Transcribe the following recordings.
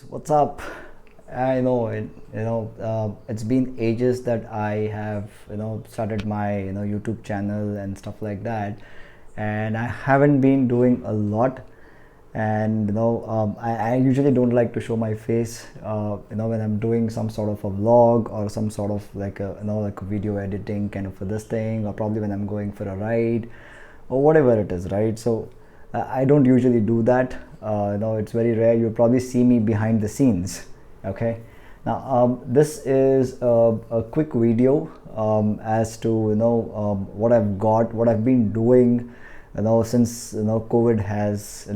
What's up? I know it. It's been ages that I have started my YouTube channel and stuff like that, and I haven't been doing a lot. And I usually don't like to show my face. When I'm doing some sort of a vlog or some sort of like a like a video editing kind of for this thing, or probably when I'm going for a ride or whatever it is, right? So I don't usually do that. It's very rare. You'll probably see me behind the scenes. Okay. Now, this is a quick video as to what I've got, what I've been doing, since COVID has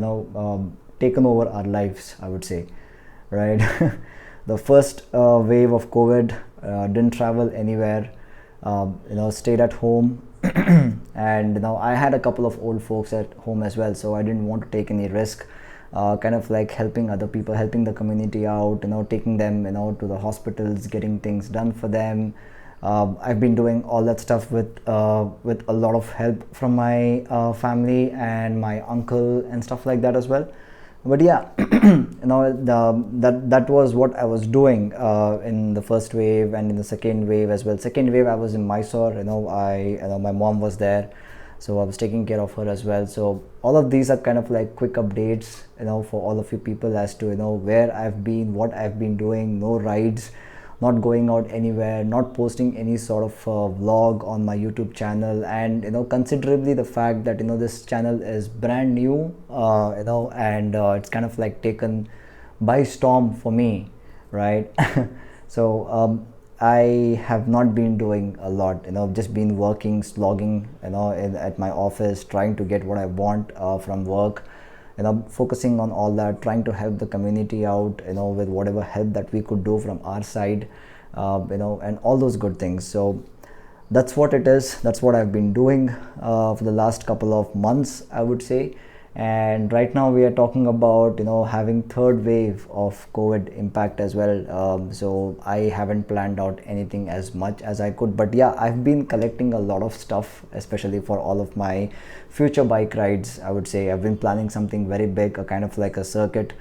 taken over our lives, I would say, right? The first wave of COVID, didn't travel anywhere, stayed at home. And I had a couple of old folks at home as well, so I didn't want to take any risk. Kind of like helping other people, helping the community out, taking them to the hospitals, getting things done for them. I've been doing all that stuff with a lot of help from my family and my uncle and stuff like that as well. But yeah, that was what I was doing in the first wave and in the second wave as well. Second wave I was in Mysore. My mom was there, so I was taking care of her as well. So all of these are kind of like quick updates for all of you people as to where I've been, what I've been doing. No rides, not going out anywhere, not posting any sort of vlog on my YouTube channel, and considerably the fact that this channel is brand new, and it's kind of like taken by storm for me, right? So I have not been doing a lot, just been working, slogging, at my office, trying to get what I want from work, focusing on all that, trying to help the community out, with whatever help that we could do from our side, and all those good things. So that's what it is. That's what I've been doing for the last couple of months, I would say. And right now we are talking about having third wave of COVID impact as well. So I haven't planned out anything as much as I could, but yeah, I've been collecting a lot of stuff, especially for all of my future bike rides. I would say I've been planning something very big, a kind of like a circuit,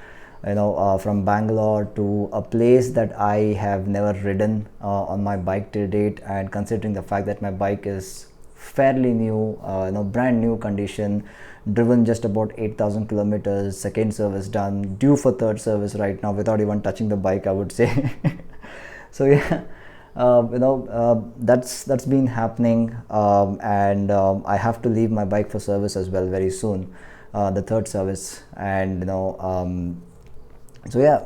from Bangalore to a place that I have never ridden on my bike till date. And considering the fact that my bike is fairly new, brand new condition, driven just about 8,000 kilometers, second service done, due for third service right now without even touching the bike, I would say. So yeah, that's been happening, and I have to leave my bike for service as well very soon, the third service. And so yeah,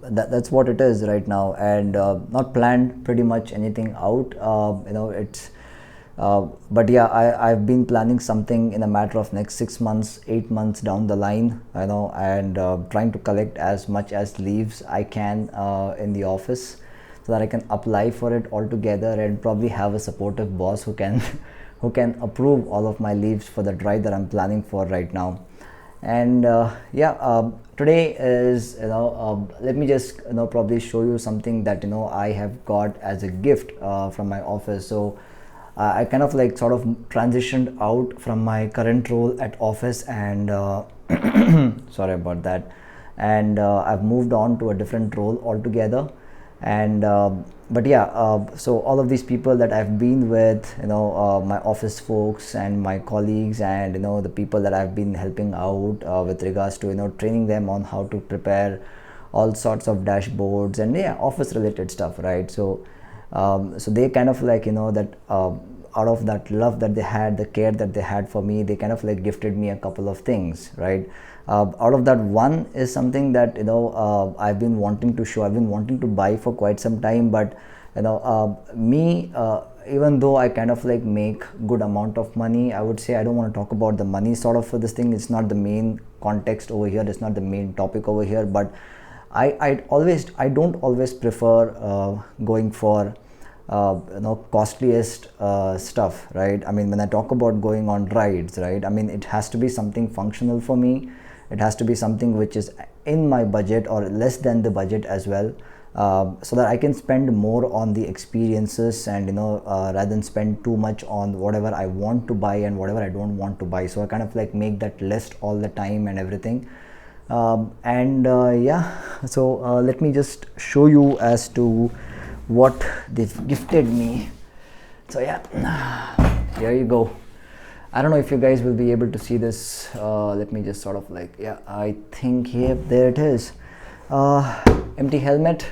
that's what it is right now. And not planned pretty much anything out. It's but yeah, I've been planning something in a matter of next 6 months, 8 months down the line, and trying to collect as much as leaves I can in the office, so that I can apply for it all together and probably have a supportive boss who can who can approve all of my leaves for the drive that I'm planning for right now. And yeah, today is let me just probably show you something that I have got as a gift from my office. So I kind of like sort of transitioned out from my current role at office, and sorry about that. And I've moved on to a different role altogether. And but yeah, so all of these people that I've been with, my office folks and my colleagues, and the people that I've been helping out with regards to training them on how to prepare all sorts of dashboards and yeah, office related stuff, right? So so they kind of like that out of that love that they had, the care that they had for me, they kind of like gifted me a couple of things, right? Out of that, one is something that I've been wanting to show, I've been wanting to buy for quite some time. But me, even though I kind of like make good amount of money, I would say I don't want to talk about the money sort of for this thing. It's not the main context over here, it's not the main topic over here. But I don't always prefer going for costliest stuff, right? I mean, when I talk about going on rides, right, I mean, it has to be something functional for me. It has to be something which is in my budget or less than the budget as well, so that I can spend more on the experiences, and rather than spend too much on whatever I want to buy and whatever I don't want to buy. So I kind of like make that list all the time and everything. And yeah, so let me just show you as to what they've gifted me. So yeah, here you go. I don't know if you guys will be able to see this. Let me just sort of like, yeah, I think, yep, there it is. Empty helmet.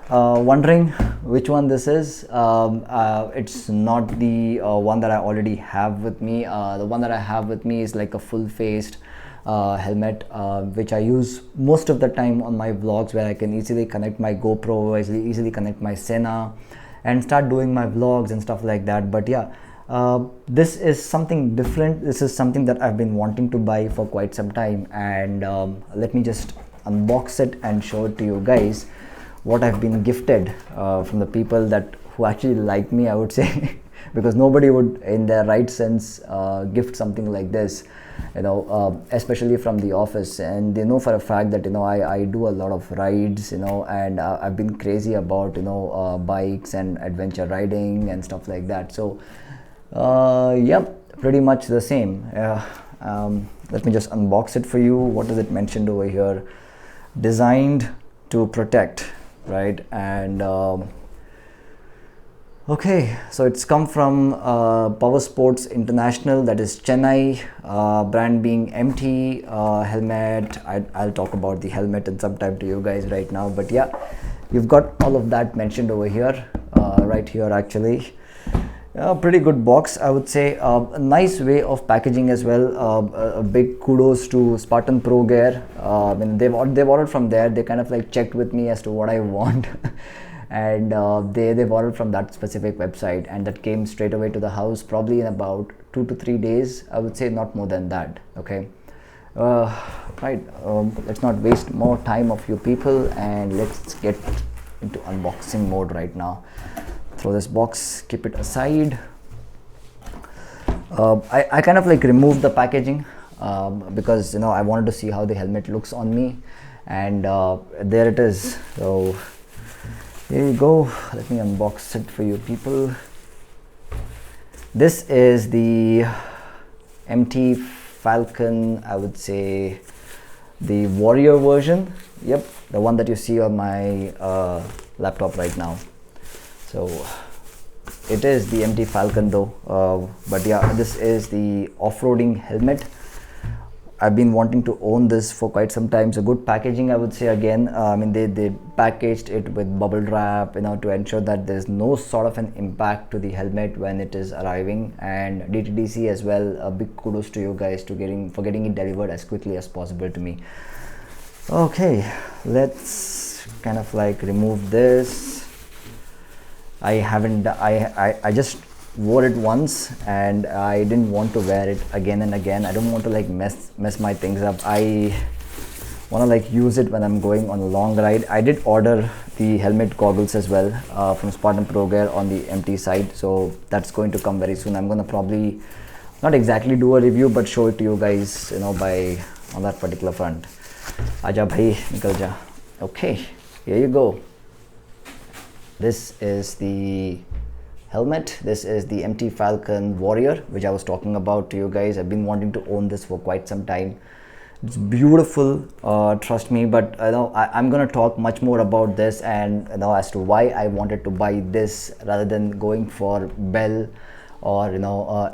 Wondering which one this is. It's not the one that I already have with me. The one that I have with me is like a full-faced helmet, which I use most of the time on my vlogs, where I can easily connect my GoPro, easily connect my Sena, and start doing my vlogs and stuff like that. But yeah, this is something different. This is something that I've been wanting to buy for quite some time, and let me just unbox it and show it to you guys what I've been gifted from the people that who actually like me, I would say. Because nobody would in their right sense gift something like this, especially from the office. And they know for a fact that I do a lot of rides, and I've been crazy about bikes and adventure riding and stuff like that. So yep, pretty much the same. Let me just unbox it for you. What is it mentioned over here? Designed to protect, right? And okay, so it's come from Power Sports International, that is Chennai, brand being MT helmet. I'll talk about the helmet in some time to you guys right now, but yeah, you've got all of that mentioned over here, right here actually. Pretty good box, I would say. A nice way of packaging as well. A big kudos to Spartan Pro Gear. They've ordered from there. They kind of like checked with me as to what I want, and they've ordered from that specific website, and that came straight away to the house, probably in about 2 to 3 days. I would say not more than that. Okay, right. Let's not waste more time of you people, and let's get into unboxing mode right now. Throw this box, keep it aside. I kind of like removed the packaging because I wanted to see how the helmet looks on me, and there it is. So here you go. Let me unbox it for you people. This is the MT Falcon, I would say the Warrior version. Yep, the one that you see on my laptop right now. So it is the MT Falcon though, but yeah, this is the off-roading helmet. I've been wanting to own this for quite some time. So good packaging, I would say. Again, they packaged it with bubble wrap, to ensure that there's no sort of an impact to the helmet when it is arriving. And DTDC as well, a big kudos to you guys for getting it delivered as quickly as possible to me. Okay, let's kind of like remove this. I just wore it once, and I didn't want to wear it again and again. I don't want to like mess my things up. I want to like use it when I'm going on a long ride. I did order the helmet goggles as well from Spartan Pro Gear on the MT side, so that's going to come very soon. I'm gonna probably not exactly do a review, but show it to you guys, by on that particular front. Aja bhai, nikal ja. Okay, here you go. This is the helmet. This is the MT Falcon Warrior, which I was talking about to you guys. I've been wanting to own this for quite some time. It's beautiful, trust me. But I'm gonna talk much more about this, and as to why I wanted to buy this rather than going for Bell or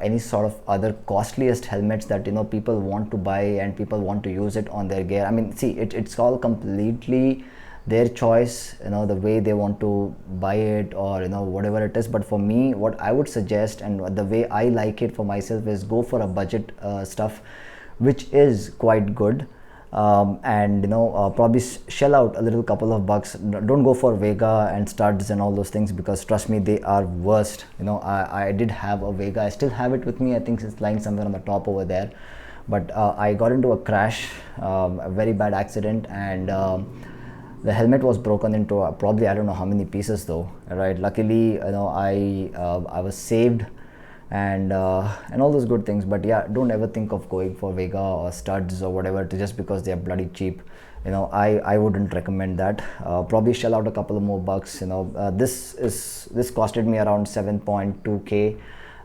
any sort of other costliest helmets that people want to buy and people want to use it on their gear. I mean, see, it's all completely their choice, the way they want to buy it, or whatever it is. But for me, what I would suggest and the way I like it for myself is go for a budget stuff, which is quite good, and probably shell out a little couple of bucks. Don't go for Vega and studs and all those things, because trust me, they are worst. I did have a Vega. I still have it with me. I think it's lying somewhere on the top over there, but I got into a crash, a very bad accident, and the helmet was broken into probably I don't know how many pieces though, right? Luckily, I was saved, and all those good things. But yeah, don't ever think of going for Vega or studs or whatever just because they are bloody cheap. I wouldn't recommend that. Probably shell out a couple of more bucks. This costed me around 7.2k.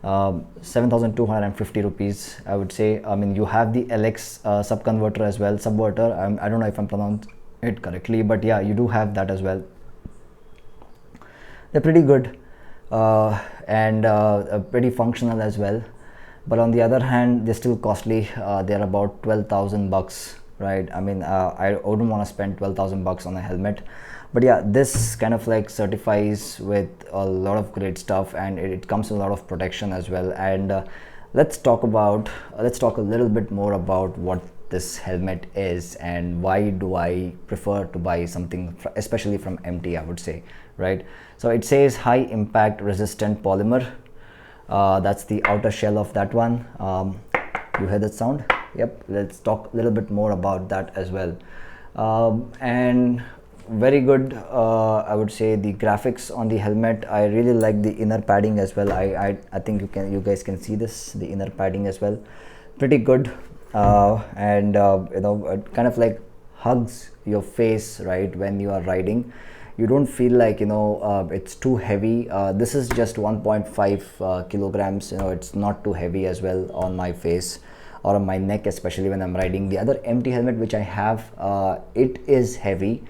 7,250 rupees, I would say. I mean, you have the LX sub converter as well, subverter. I don't know if I'm pronouncing it correctly, but yeah, you do have that as well. They're pretty good, and pretty functional as well. But on the other hand, they're still costly. They're about 12,000 bucks, right? I mean, I wouldn't want to spend 12,000 bucks on a helmet. But yeah, this kind of like certifies with a lot of great stuff, and it comes with a lot of protection as well. And let's talk a little bit more about what this helmet is and why do I prefer to buy something, especially from MT, I would say, right? So it says high impact resistant polymer. That's the outer shell of that one. You hear that sound? Yep. Let's talk a little bit more about that as well. And very good, I would say, the graphics on the helmet. I really like the inner padding as well. I think you guys can see this, the inner padding as well. Pretty good, and it kind of like hugs your face, right, when you are riding. You don't feel like it's too heavy. This is just 1.5 kilograms. It's not too heavy as well on my face or on my neck, especially when I'm riding. The other MT helmet which I have, it is heavy.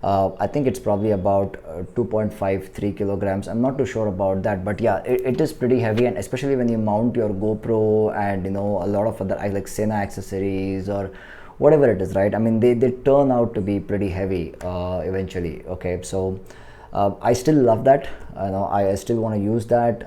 I think it's probably about 2.53 kilograms. I'm not too sure about that, but yeah, it is pretty heavy, and especially when you mount your GoPro and a lot of other like Sena accessories or whatever it is, right? I mean, they turn out to be pretty heavy eventually. Okay, so I still love that. I still want to use that,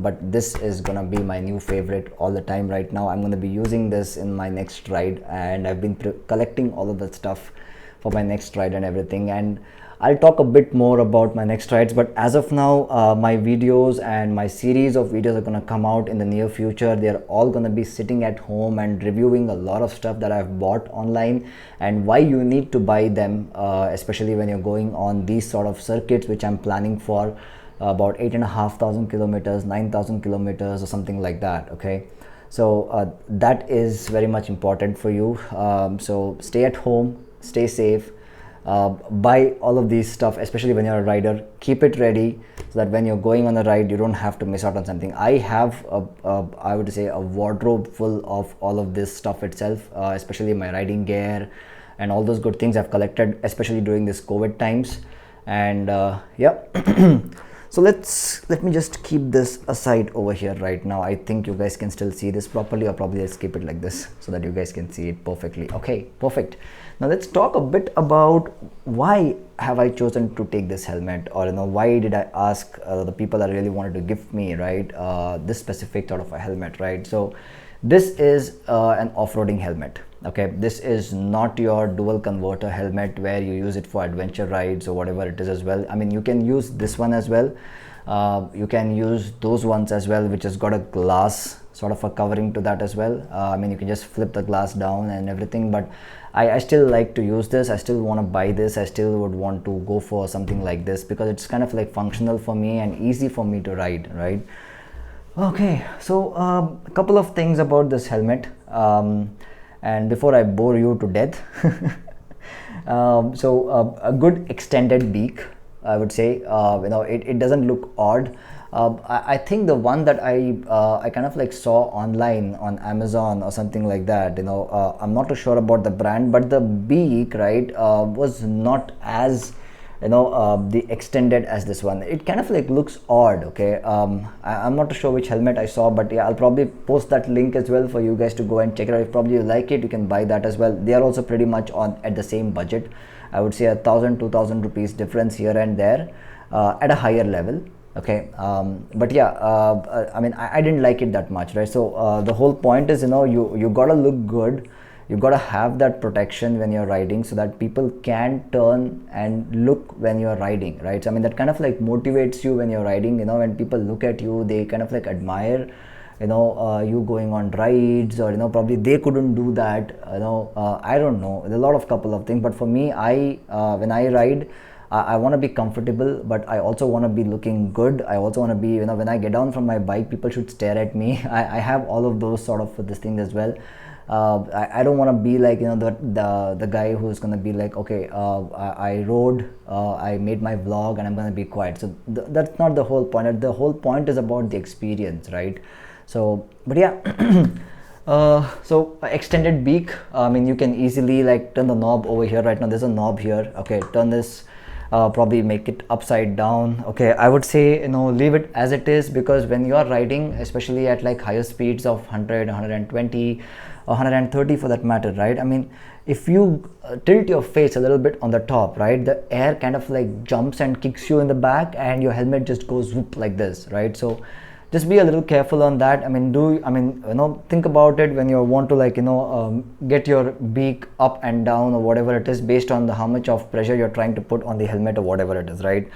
but this is gonna be my new favorite all the time right now. I'm gonna be using this in my next ride, and I've been collecting all of that stuff for my next ride and everything, and I'll talk a bit more about my next rides. But as of now, my videos and my series of videos are going to come out in the near future. They're all going to be sitting at home and reviewing a lot of stuff that I've bought online and why you need to buy them, especially when you're going on these sort of circuits, which I'm planning for about 8,500 kilometers, 9,000 kilometers or something like that. Okay, so that is very much important for you. So stay at home, stay safe. Buy all of these stuff, especially when you're a rider. Keep it ready so that when you're going on a ride, you don't have to miss out on something. I have I would say a wardrobe full of all of this stuff itself, especially my riding gear and all those good things I've collected, especially during this COVID times. And yeah. So let me just keep this aside over here right now. I think you guys can still see this properly, or probably let's keep it like this so that you guys can see it perfectly. Okay, perfect. Now let's talk a bit about why have I chosen to take this helmet, or why did I ask the people that really wanted to give me, right, this specific sort of a helmet, right? So this is an off-roading helmet. Okay, this is not your dual converter helmet where you use it for adventure rides or whatever it is as well. I mean, you can use this one as well. You can use those ones as well, which has got a glass sort of a covering to that as well. I mean, you can just flip the glass down and everything, but I still like to use this. I still want to buy this. I still would want to go for something like this because it's kind of like functional for me and easy for me to ride, right? Okay, so a couple of things about this helmet, and before I bore you to death, a good extended beak, I would say. It doesn't look odd. I think the one that I kind of like saw online on Amazon or something like that, I'm not too sure about the brand, but the beak, right, was not as the extended as this one. It kind of like looks odd. Okay, I'm not too sure which helmet I saw, but yeah, I'll probably post that link as well for you guys to go and check it out. If probably you like it, you can buy that as well. They are also pretty much on at the same budget. I would say 1,000-2,000 rupees difference here and there at a higher level. Okay, but yeah, I mean, I didn't like it that much, right? So the whole point is, you gotta look good. You gotta have that protection when you're riding so that people can turn and look when you're riding, right? So I mean, that kind of like motivates you when you're riding. When people look at you, they kind of like admire you going on rides, or probably they couldn't do that. I don't know, there's a lot of couple of things, but for me, when I ride, I want to be comfortable, but I also want to be looking good. I also want to be, when I get down from my bike, people should stare at me. I have all of those sort of this thing as well. I don't want to be like, the guy who's going to be like, okay, I rode, I made my vlog, and I'm going to be quiet. So that's not the whole point. The whole point is about the experience, right? So, but yeah. So extended beak, I mean, you can easily like turn the knob over here. Right now there's a knob here. Okay, turn this, probably make it upside down. Okay, I would say, leave it as it is, because when you are riding, especially at like higher speeds of 100, 120, 130 for that matter, right? I mean, if you tilt your face a little bit on the top, right, the air kind of like jumps and kicks you in the back, and your helmet just goes whoop like this, right? So just be a little careful on that. I mean, think about it when you want to like, get your beak up and down or whatever it is, based on how much of pressure you're trying to put on the helmet or whatever it is, right?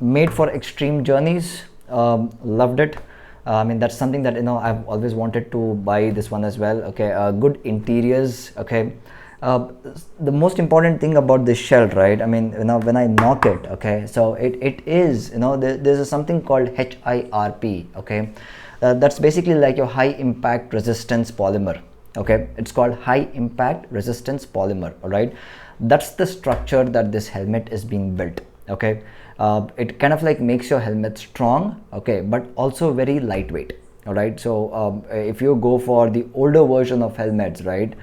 Made for extreme journeys. Loved it. I mean, that's something that, I've always wanted to buy this one as well. Okay, good interiors. Okay. The most important thing about this shell, right? I mean, when I knock it, okay, so it is, there's something called HIRP. Okay, that's basically like your high impact resistance polymer. Okay, it's called high impact resistance polymer. All right, that's the structure that this helmet is being built. Okay, it kind of like makes your helmet strong, okay, but also very lightweight. All right, so if you go for the older version of helmets, right,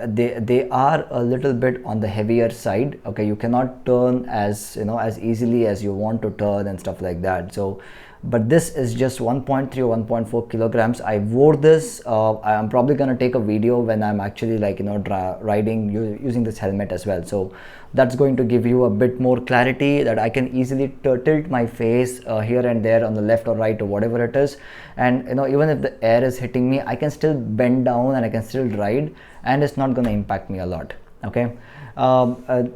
they are a little bit on the heavier side. Okay, you cannot turn as as easily as you want to turn and stuff like that. So but this is just 1.3 or 1.4 kilograms. I wore this. I'm probably gonna take a video when I'm actually like riding using this helmet as well. So that's going to give you a bit more clarity, that I can easily tilt my face here and there on the left or right or whatever it is, and even if the air is hitting me, I can still bend down and I can still ride, and it's not going to impact me a lot. Okay.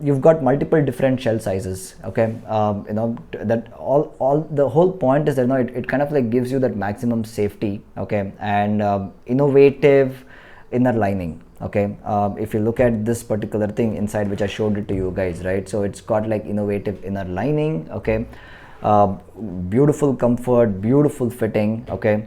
You've got multiple different shell sizes. Okay, that all the whole point is that it kind of like gives you that maximum safety. Okay, and innovative inner lining. Okay, if you look at this particular thing inside, which I showed it to you guys, right? So it's got like innovative inner lining. Okay, beautiful comfort, beautiful fitting. Okay,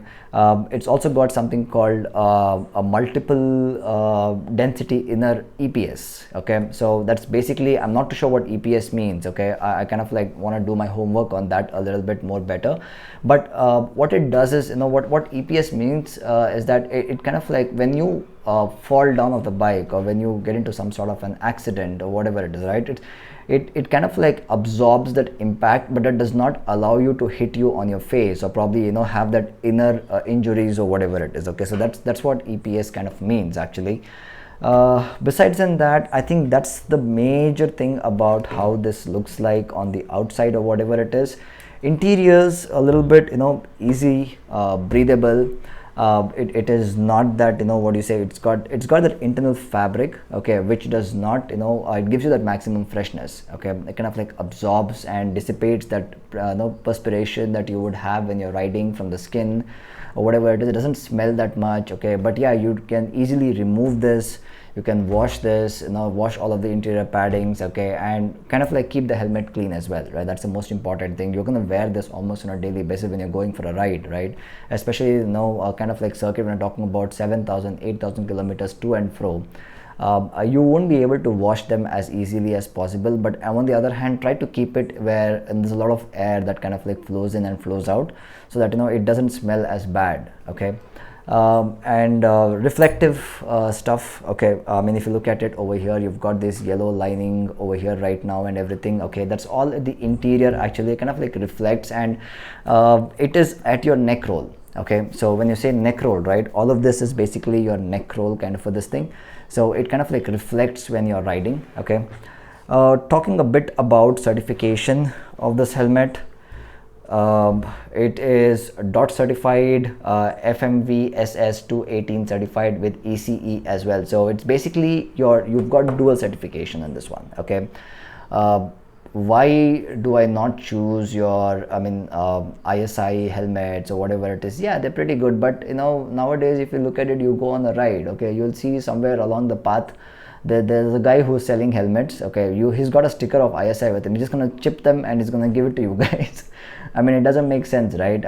it's also got something called a multiple density inner EPS. Okay, so that's basically, I'm not too sure what EPS means. Okay, I kind of like want to do my homework on that a little bit more better, but what it does is, what EPS means is that it kind of like, when you fall down off the bike, or when you get into some sort of an accident or whatever it is, right, it kind of like absorbs that impact, but it does not allow you to hit you on your face, or probably have that inner injuries or whatever it is. Okay, so that's what EPS kind of means actually. Besides than that, I think that's the major thing about how this looks like on the outside or whatever it is. Interiors a little bit easy, breathable. It is not that what do you say, it's got that internal fabric, okay, which does not it gives you that maximum freshness. Okay, it kind of like absorbs and dissipates that perspiration that you would have when you're riding from the skin or whatever it is. It doesn't smell that much. Okay, but yeah, you can easily remove this. You can wash this, wash all of the interior paddings, okay, and kind of like keep the helmet clean as well, right? That's the most important thing. You're going to wear this almost on a daily basis when you're going for a ride, right? Especially kind of like circuit, when I'm talking about 7,000, 8,000 kilometers to and fro. You won't be able to wash them as easily as possible, but on the other hand, try to keep it where there's a lot of air that kind of like flows in and flows out, so that it doesn't smell as bad. Okay. And reflective stuff. Okay, I mean, if you look at it over here, you've got this yellow lining over here right now and everything. Okay, that's all the interior actually kind of like reflects, and it is at your neck roll. Okay, so when you say neck roll, right, all of this is basically your neck roll kind of for this thing, so it kind of like reflects when you're riding. Okay, talking a bit about certification of this helmet. It is DOT certified, FMV SS 218 certified with ECE as well. So it's basically you've got dual certification in this one. Okay, why do I not choose your ISI helmets or whatever it is? Yeah, they're pretty good, but nowadays if you look at it, you go on a ride, okay, you'll see somewhere along the path there's a guy who's selling helmets. Okay, he's got a sticker of ISI with him. He's just gonna chip them and he's gonna give it to you guys. I mean, it doesn't make sense, right?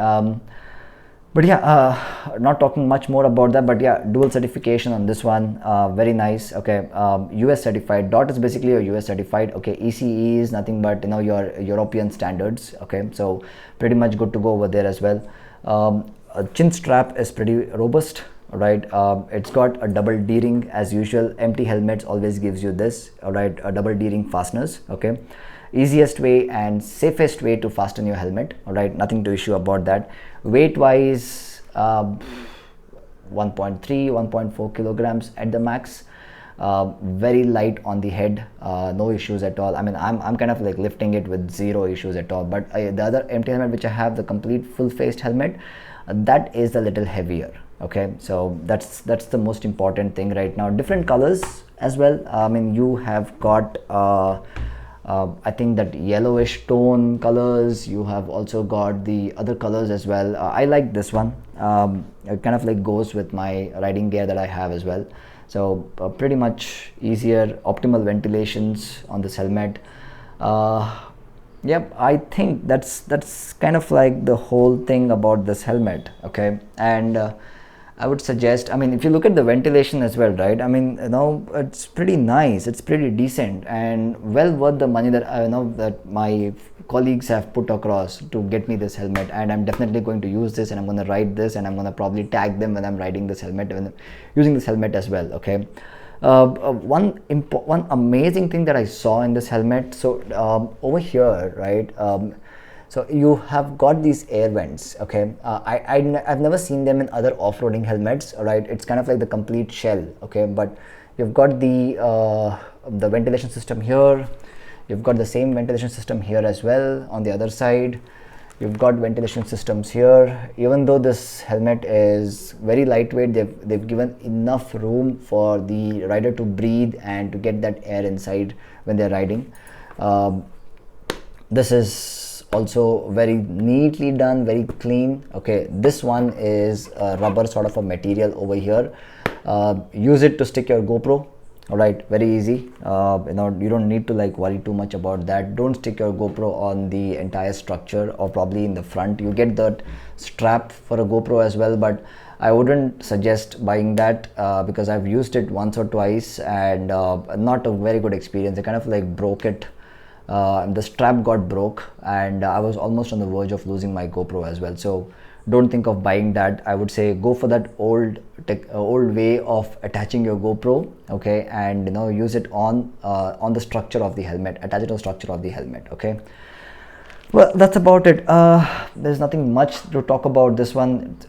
But yeah, not talking much more about that, but yeah, dual certification on this one, very nice. Okay, US certified. DOT is basically a US certified. Okay, ECE is nothing but your European standards. Okay, so pretty much good to go over there as well. A chin strap is pretty robust, right? It's got a double D-ring as usual. Empty helmets always gives you this, all right, a double D-ring fasteners. Okay, easiest way and safest way to fasten your helmet, all right, nothing to issue about that. Weight wise, 1.3 1.4 kilograms at the max. Very light on the head, no issues at all. I mean, I'm kind of like lifting it with zero issues at all. But the other empty helmet which I have, the complete full faced helmet, that is a little heavier. Okay, so that's the most important thing right now. Different colors as well. I mean, you have got I think that yellowish tone colors. You have also got the other colors as well. I like this one. It kind of like goes with my riding gear that I have as well. So pretty much easier, optimal ventilations on this helmet. Yep, I think that's kind of like the whole thing about this helmet. Okay, and I would suggest, I mean, if you look at the ventilation as well, right? I mean, it's pretty nice, it's pretty decent, and well worth the money that I know that my colleagues have put across to get me this helmet. And I'm definitely going to use this, and I'm going to ride this, and I'm going to probably tag them when I'm riding this helmet, when I'm using this helmet as well. Okay. One amazing thing that I saw in this helmet. So over here, right? So you have got these air vents. Okay, I've never seen them in other off-roading helmets. Right, it's kind of like the complete shell. Okay, but you've got the ventilation system here. You've got the same ventilation system here as well on the other side. You've got ventilation systems here. Even though this helmet is very lightweight, they've given enough room for the rider to breathe and to get that air inside when they're riding. This is also very neatly done, very clean. Okay, this one is a rubber sort of a material over here. Use it to stick your GoPro. All right, very easy. You don't need to like worry too much about that. Don't stick your GoPro on the entire structure or probably in the front. You get that strap for a GoPro as well, but I wouldn't suggest buying that because I've used it once or twice and not a very good experience. I kind of like broke it. The strap got broke and I was almost on the verge of losing my GoPro as well. So don't think of buying that. I would say go for that old way of attaching your GoPro, okay, and use it on the structure of the helmet. Attach it to the structure of the helmet. Okay. Well, that's about it. There's nothing much to talk about this one.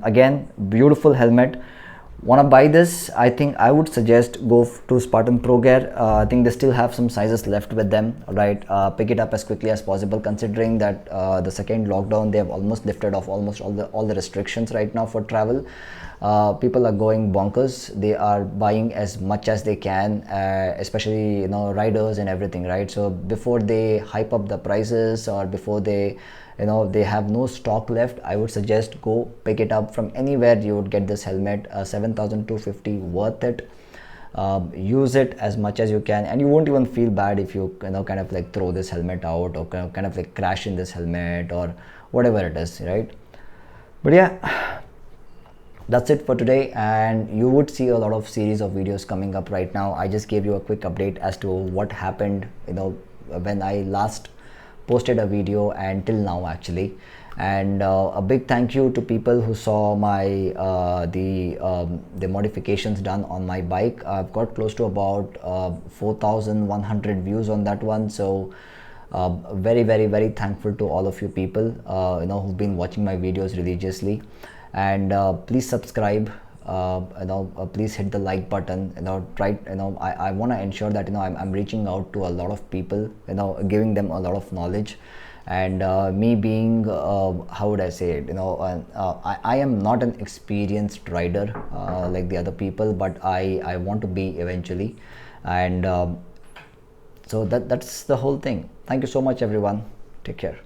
Again, beautiful helmet. Want to buy this? I think I would suggest go to Spartan Pro Gear. I think they still have some sizes left with them, right? Pick it up as quickly as possible, considering that the second lockdown, they have almost lifted off almost all the restrictions right now for travel. People are going bonkers. They are buying as much as they can, especially riders and everything, right? So before they hype up the prices or before they they have no stock left, I would suggest go pick it up from anywhere you would get this helmet. 7,250 worth it. Use it as much as you can, and you won't even feel bad if you kind of like throw this helmet out or kind of like crash in this helmet or whatever it is, right? But yeah, that's it for today, and you would see a lot of series of videos coming up right now. I just gave you a quick update as to what happened when I last posted a video and till now actually. And a big thank you to people who saw my the modifications done on my bike. I've got close to about 4,100 views on that one, so very very thankful to all of you people who've been watching my videos religiously. And please subscribe, please hit the like button. I want to ensure that I'm reaching out to a lot of people, giving them a lot of knowledge. And me being how would I say it, I am not an experienced rider like the other people, but I want to be eventually. And so that's the whole thing. Thank you so much everyone. Take care.